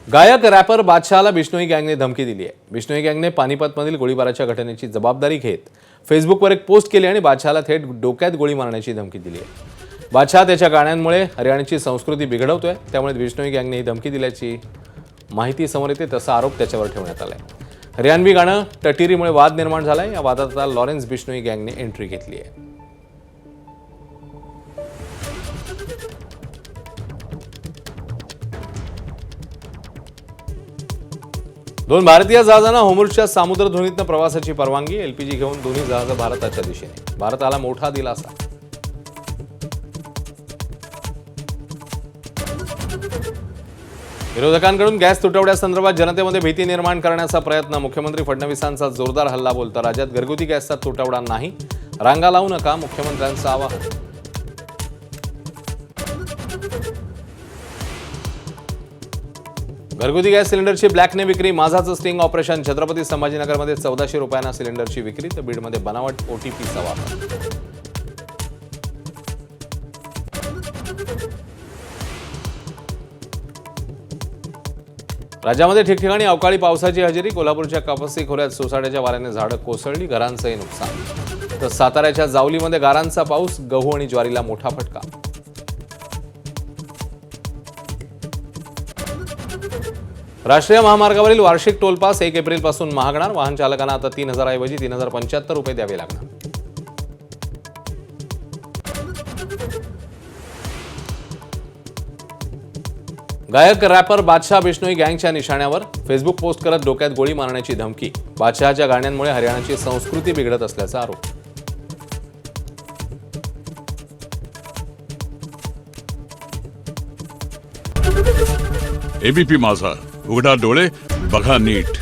गायक रॅपर बादशाहला बिश्नोई गँगने धमकी दिली आहे। बिश्नोई गँगने पानिपतमधील गोळीबाराच्या घटनेची जबाबदारी घेत फेसबुकवर एक पोस्ट केली आणि बादशाहला थेट डोक्यात गोळी मारण्याची धमकी दिली आहे। बादशाह त्याच्या गाण्यांमुळे हरियाणाची संस्कृती बिघडवतोय, त्यामुळे बिश्नोई गँगने ही धमकी दिल्याची माहिती समोर येते, तसा आरोप त्याच्यावर ठेवण्यात आलाय। हरियाणवी गाणं टटिरीमुळे वाद निर्माण झालाय। या वादात आता लॉरेन्स बिश्नोई गँगने एंट्री घेतली आहे। दोन भारतीय जहाजांना होर्मुझच्या सामुद्रधुनीतनं प्रवासाची परवानगी। एलपीजी घेऊन दोन्ही जहाजं भारताच्या दिशेने। भारताला मोठा दिलासा। विरोधकांकडून गॅस तुटवड्यासंदर्भात जनतेमध्ये भीती निर्माण करण्याचा प्रयत्न। मुख्यमंत्री फडणवीसांचा जोरदार हल्ला बोलता राज्यात घरगुती गॅसचा तुटवडा नाही, रांगा लावू नका, मुख्यमंत्र्यांचं आवाहन। घरगुती गॅस सिलेंडरची ब्लॅकने विक्री, माझाचं स्टिंग ऑपरेशन। छत्रपती संभाजीनगरमध्ये 1400 रुपयांना सिलेंडरची विक्री, तर बीडमध्ये बनावट ओटीपीचा वापर। राज्यामध्ये ठिकठिकाणी अवकाळी पावसाची हजेरी। कोल्हापूरच्या कापसी खोऱ्यात सोसाट्याच्या वाऱ्याने झाडं कोसळली, घरांचंही नुकसान। तर साताऱ्याच्या जावलीमध्ये गारांचा पाऊस, गहू आणि ज्वारीला मोठा फटका। राष्ट्रीय महामार्गावरील वार्षिक टोल पास 1 एप्रिलपासून महागणार। वाहन चालकांना आता 3000 ऐवजी 3075 रुपये द्यावे लागणार। गायक रॅपर बादशाह बिश्नोई गँगच्या निशाण्यावर। फेसबुक पोस्ट करत डोक्यात गोळी मारण्याची धमकी। बादशाहच्या गाण्यांमुळे हरियाणाची संस्कृती बिघडत असल्याचा आरोप। एबीपी माझा, उघडा डोळे बघा नीट।